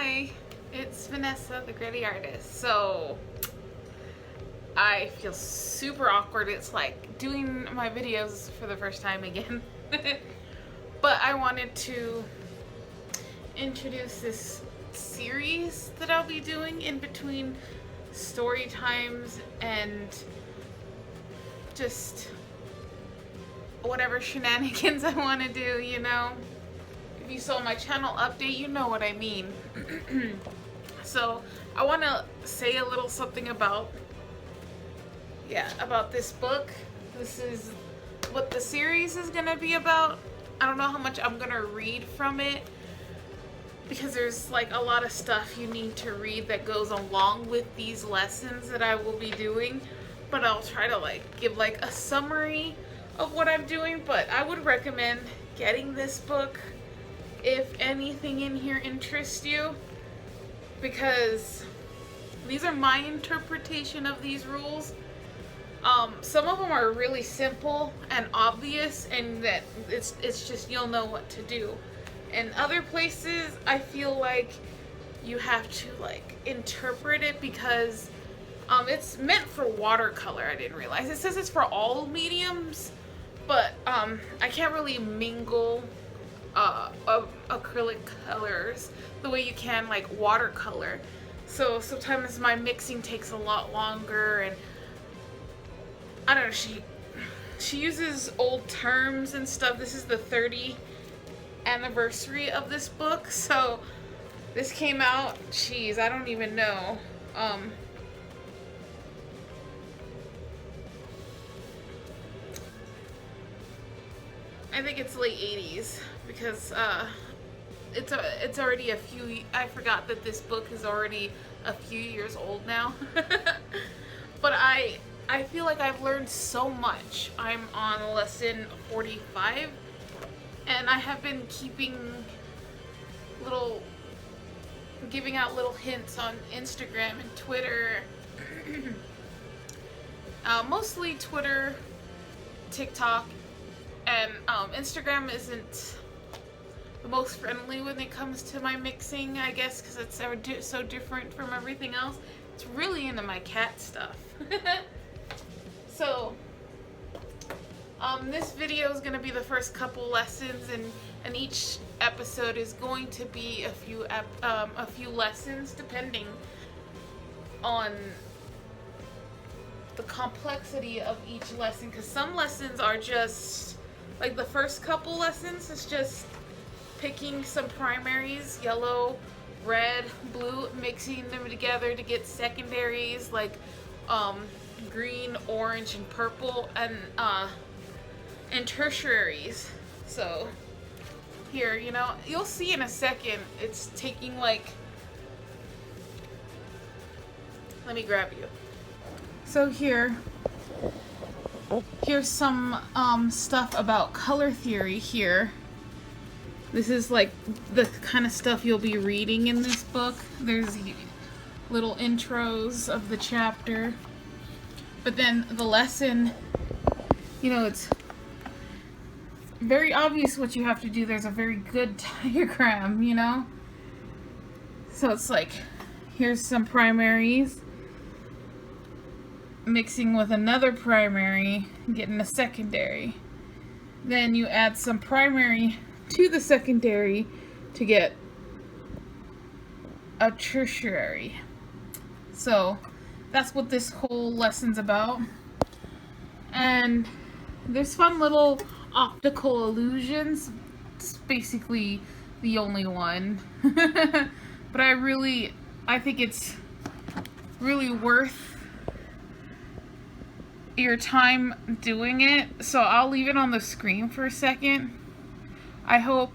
Hi, it's Vanessa, the gritty artist. So I feel super awkward. It's like doing my videos for the first time again. But I wanted to introduce this series that I'll be doing in between story times and just whatever shenanigans I want to do, you know. If you saw my channel update, you know what I mean. So I want to say a little something about this book. This is what the series is gonna be about. I don't know how much I'm gonna read from it because there's like a lot of stuff you need to read that goes along with these lessons that I will be doing, but I'll try to like give like a summary of what I'm doing. But I would recommend getting this book if anything in here interests you, because these are my interpretation of these rules. Some of them are really simple and obvious, and that it's just you'll know what to do. In other places, I feel like you have to like interpret it because it's meant for watercolor. I didn't realize it says it's for all mediums, but I can't really mingle acrylic colors the way you can like watercolor. So sometimes my mixing takes a lot longer, and I don't know, she uses old terms and stuff. This is the 30th anniversary of this book, so this came out, geez, I don't even know. I think it's late 80s because it's already a few. I forgot that this book is already a few years old now. But I feel like I've learned so much. I'm on lesson 45, and I have been giving out little hints on Instagram and Twitter. Mostly Twitter, TikTok, and Instagram isn't the most friendly when it comes to my mixing, I guess, because it's so different from everything else. It's really into my cat stuff. So this video is going to be the first couple lessons, and each episode is going to be a few lessons depending on the complexity of each lesson, because some lessons are just like the first couple lessons is just picking some primaries, yellow, red, blue, mixing them together to get secondaries like green, orange, and purple, and tertiaries. So here, you know, you'll see in a second, it's taking like, let me grab you. So here's some stuff about color theory here. This is like the kind of stuff you'll be reading in this book. There's little intros of the chapter. But then the lesson, you know, it's very obvious what you have to do. There's a very good diagram, you know? So it's like, here's some primaries, mixing with another primary, getting a secondary. Then you add some primary to the secondary to get a tertiary. So that's what this whole lesson's about. And there's fun little optical illusions. It's basically the only one. But I think it's really worth your time doing it. So I'll leave it on the screen for a second. I hope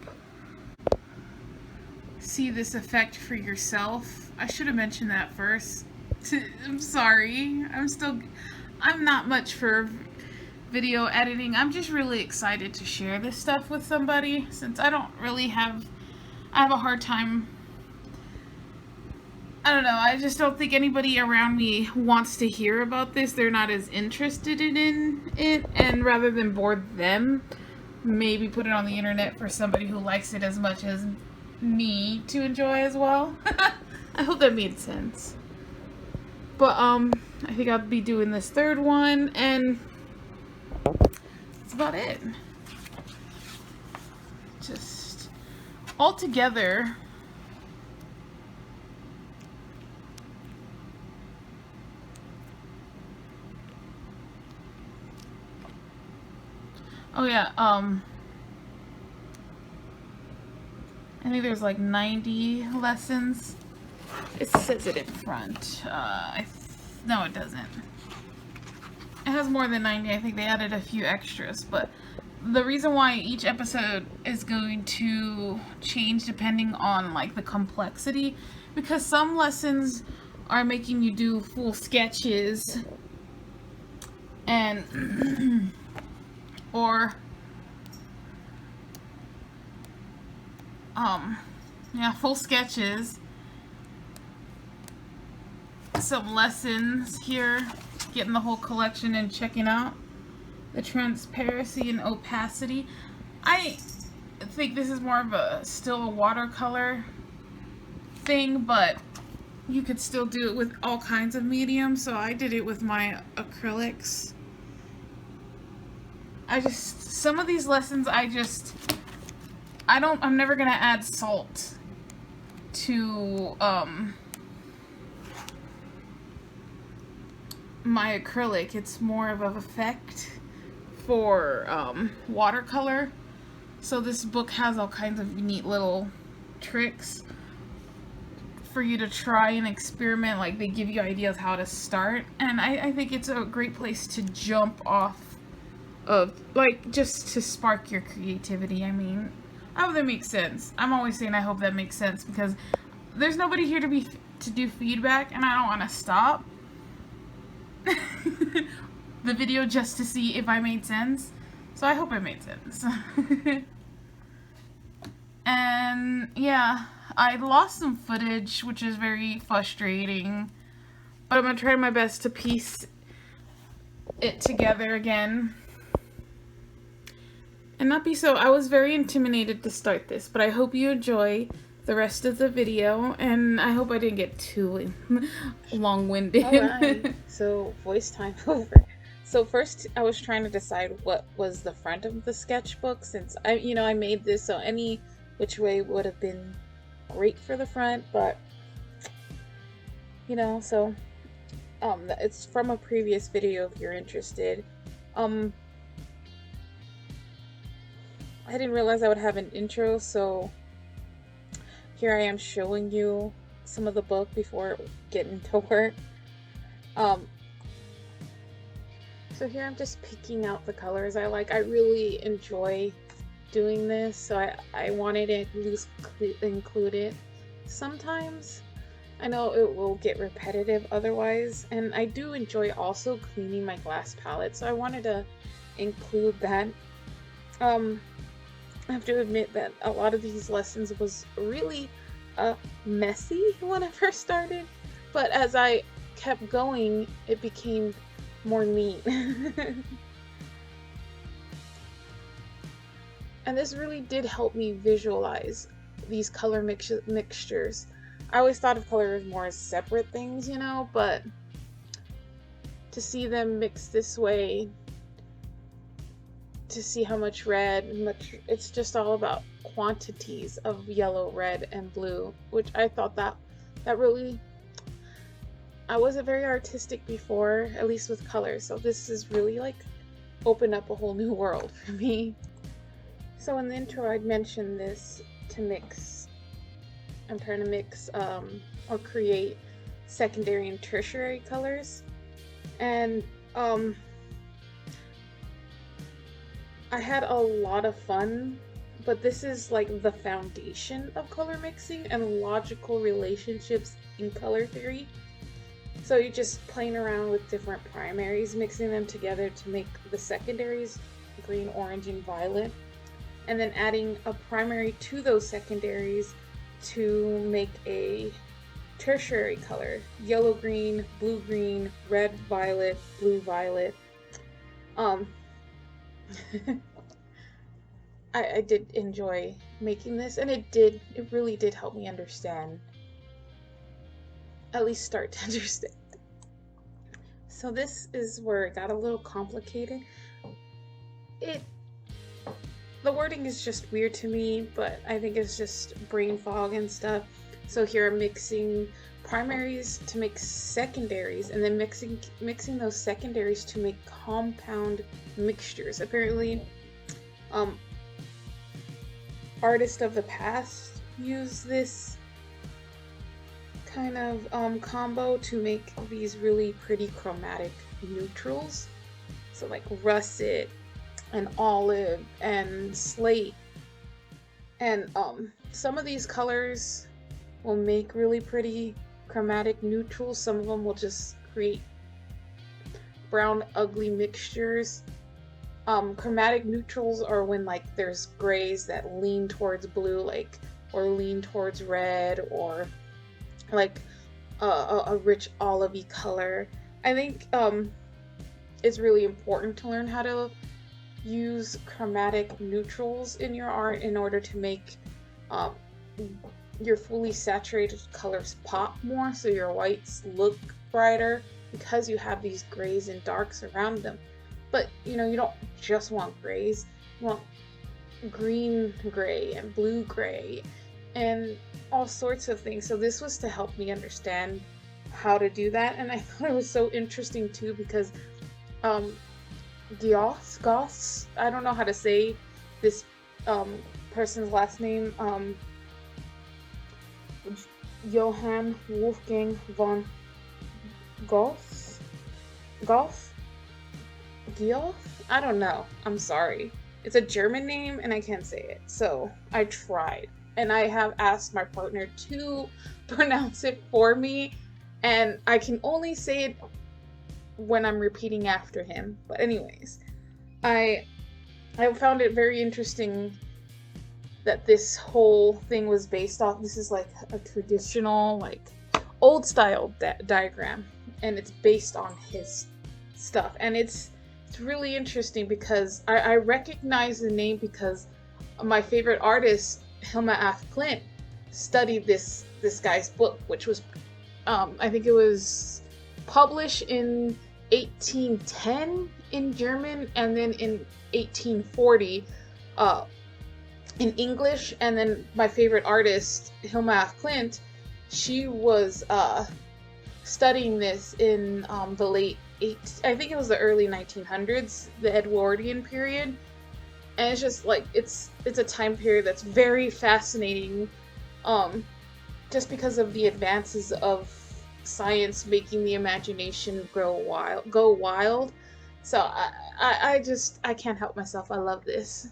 see this effect for yourself. I should have mentioned that first. I'm sorry. I'm not much for video editing. I'm just really excited to share this stuff with somebody, since I have a hard time. I don't know, I just don't think anybody around me wants to hear about this. They're not as interested in it, and rather than bore them, maybe put it on the internet for somebody who likes it as much as me to enjoy as well. I hope that made sense. But I think I'll be doing this third one, and that's about it. Just all together. Oh yeah, I think there's like 90 lessons. It says it in front. No, it doesn't. It has more than 90. I think they added a few extras, but the reason why each episode is going to change depending on like the complexity, because some lessons are making you do full sketches and or yeah, full sketches. Some lessons here, getting the whole collection and checking out the transparency and opacity. I think this is more of a still a watercolor thing, but you could still do it with all kinds of mediums, so I did it with my acrylics. Some of these lessons I'm never gonna add salt to my acrylic. It's more of an effect for watercolor. So this book has all kinds of neat little tricks for you to try and experiment. Like, they give you ideas how to start, and I think it's a great place to jump off of, like, just to spark your creativity. I mean, I hope that makes sense. I'm always saying I hope that makes sense, because there's nobody here to do feedback, and I don't want to stop the video just to see if I made sense. So I hope it made sense. And yeah, I lost some footage, which is very frustrating, but I'm gonna try my best to piece it together again and not be so. I was very intimidated to start this, but I hope you enjoy the rest of the video, and I hope I didn't get too long-winded. Alright, so voice time over. So first I was trying to decide what was the front of the sketchbook, since I made this, so any which way would have been great for the front, but so it's from a previous video if you're interested. I didn't realize I would have an intro, so here I am showing you some of the book before getting to work. So here I'm just picking out the colors I like. I really enjoy doing this, so I wanted to at least include it. Sometimes I know it will get repetitive otherwise, and I do enjoy also cleaning my glass palette, so I wanted to include that. I have to admit that a lot of these lessons was really messy when I first started, but as I kept going, it became more neat. And this really did help me visualize these color mixtures. I always thought of color as more as separate things, but to see them mixed this way, to see how much red, it's just all about quantities of yellow, red, and blue, which I thought that really, I wasn't very artistic before, at least with color, so this is really like opened up a whole new world for me. So in the intro I'd mentioned this to mix, I'm trying to mix or create secondary and tertiary colors, and I had a lot of fun, but this is like the foundation of color mixing and logical relationships in color theory. So you're just playing around with different primaries, mixing them together to make the secondaries green, orange, and violet, and then adding a primary to those secondaries to make a tertiary color: yellow, green, blue, green, red, violet, blue, violet. I did enjoy making this, and it really did help me understand, at least start to understand. So this is where it got a little complicated. It the wording is just weird to me, but I think it's just brain fog and stuff. So here I'm mixing primaries to make secondaries, and then mixing those secondaries to make compound mixtures. Apparently, um, artists of the past use this kind of combo to make these really pretty chromatic neutrals. So like russet and olive and slate, and some of these colors will make really pretty chromatic neutrals. Some of them will just create brown ugly mixtures. Chromatic neutrals are when like there's grays that lean towards blue, like, or lean towards red, or like a rich olivey color. I think it's really important to learn how to use chromatic neutrals in your art in order to make your fully saturated colors pop more, so your whites look brighter because you have these grays and darks around them. But you know, you don't just want grays, you want green gray and blue gray and all sorts of things. So this was to help me understand how to do that, and I thought it was so interesting too because Goths, I don't know how to say this person's last name, Johann Wolfgang von Goth? Goth? Geoff? I don't know. I'm sorry. It's a German name and I can't say it. So I tried. And I have asked my partner to pronounce it for me. And I can only say it when I'm repeating after him. But anyways, I found it very interesting that this whole thing was based off, this is like a traditional, like old style diagram, and it's based on his stuff. And it's really interesting because I recognize the name because my favorite artist, Hilma af Klint, studied this guy's book, which was I think it was published in 1810 in German, and then in 1840 in English. And then my favorite artist, Hilma af Klint, she was studying this in the late I think it was the early 1900s, the Edwardian period. And it's just like it's a time period that's very fascinating, just because of the advances of science making the imagination go wild. So I can't help myself. I love this.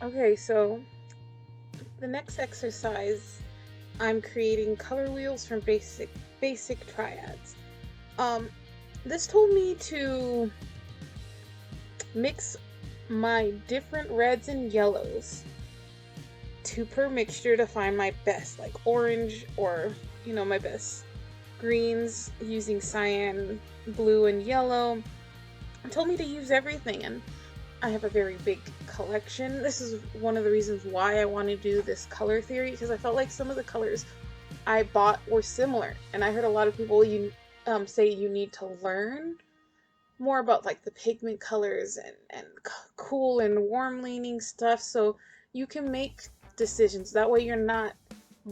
Okay, so the next exercise, I'm creating color wheels from basic triads. This told me to mix my different reds and yellows, 2 per mixture, to find my best, like orange, or my best greens using cyan, blue, and yellow. It told me to use everything, and I have a very big collection. This is one of the reasons why I want to do this color theory, because I felt like some of the colors I bought were similar, and I heard a lot of people say you need to learn more about like the pigment colors and cool and warm leaning stuff, so you can make decisions. That way you're not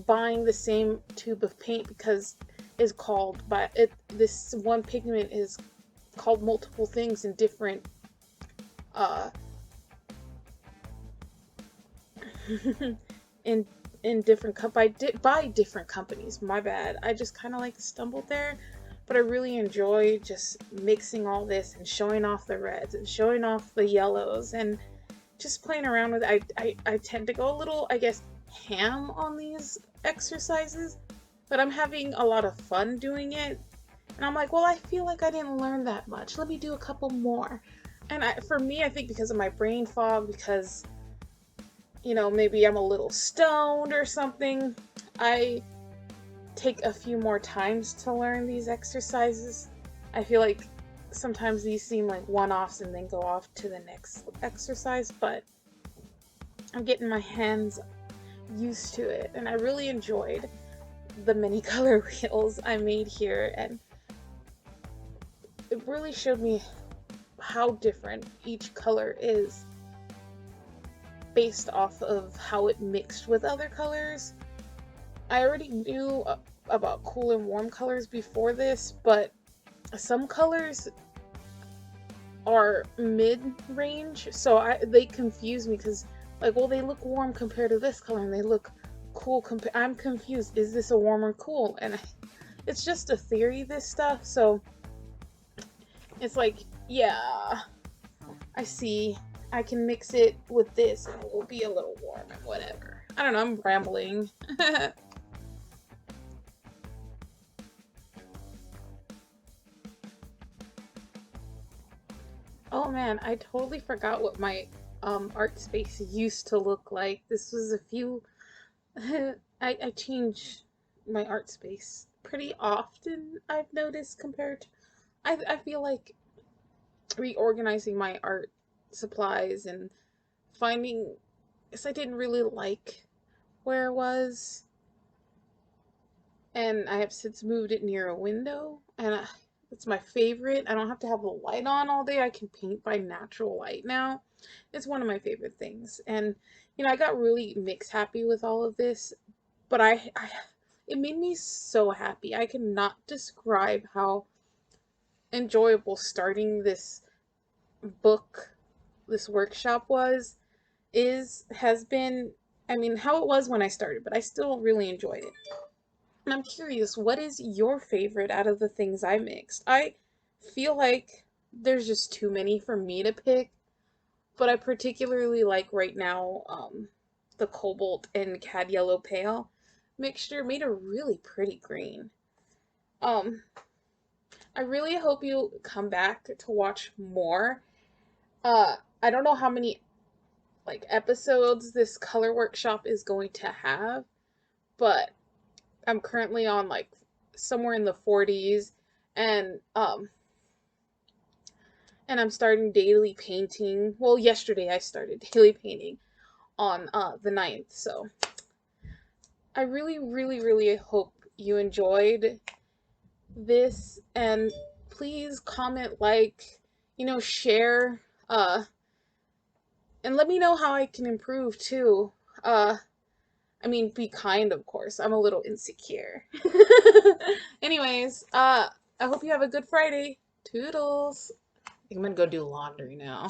buying the same tube of paint because it's called this one pigment is called multiple things in different in different by different companies. My bad. I just kind of like stumbled there, but I really enjoy just mixing all this and showing off the reds and showing off the yellows and just playing around with it. I tend to go a little, I guess, ham on these exercises, but I'm having a lot of fun doing it. And I'm like, well, I feel like I didn't learn that much. Let me do a couple more. And for me, I think because of my brain fog, because, maybe I'm a little stoned or something, I take a few more times to learn these exercises. I feel like sometimes these seem like one-offs and then go off to the next exercise, but I'm getting my hands used to it, and I really enjoyed the mini color wheels I made here, and it really showed me how different each color is based off of how it mixed with other colors. I already knew about cool and warm colors before this, but some colors are mid-range, so they confuse me because, like, well, they look warm compared to this color, and they look cool I'm confused. Is this a warm or cool? And it's just a theory, this stuff, so it's like, yeah, I see. I can mix it with this and it will be a little warm and whatever. I don't know, I'm rambling. Oh man, I totally forgot what my art space used to look like. This was a few I change my art space pretty often, I've noticed, compared to I feel like reorganizing my art supplies and finding, because I didn't really like where it was, and I have since moved it near a window, and it's my favorite. I don't have to have the light on all day. I can paint by natural light now. It's one of my favorite things, and I got really mix happy with all of this, but it made me so happy. I cannot describe how enjoyable starting this book, this workshop has been. I mean, how it was when I started, but I still really enjoyed it. And I'm curious, what is your favorite out of the things I mixed? I feel like there's just too many for me to pick, but I particularly like right now the Cobalt and Cad Yellow Pale mixture made a really pretty green. Um, I really hope you come back to watch more. I don't know how many like episodes this color workshop is going to have, but I'm currently on like somewhere in the 40s, and I'm starting daily painting. Well, yesterday I started daily painting on the 9th. So I really, really, really hope you enjoyed this, and please comment, like, share, and let me know how I can improve too. I mean, be kind, of course. I'm a little insecure. Anyways, I hope you have a good Friday. Toodles. I'm gonna go do laundry now.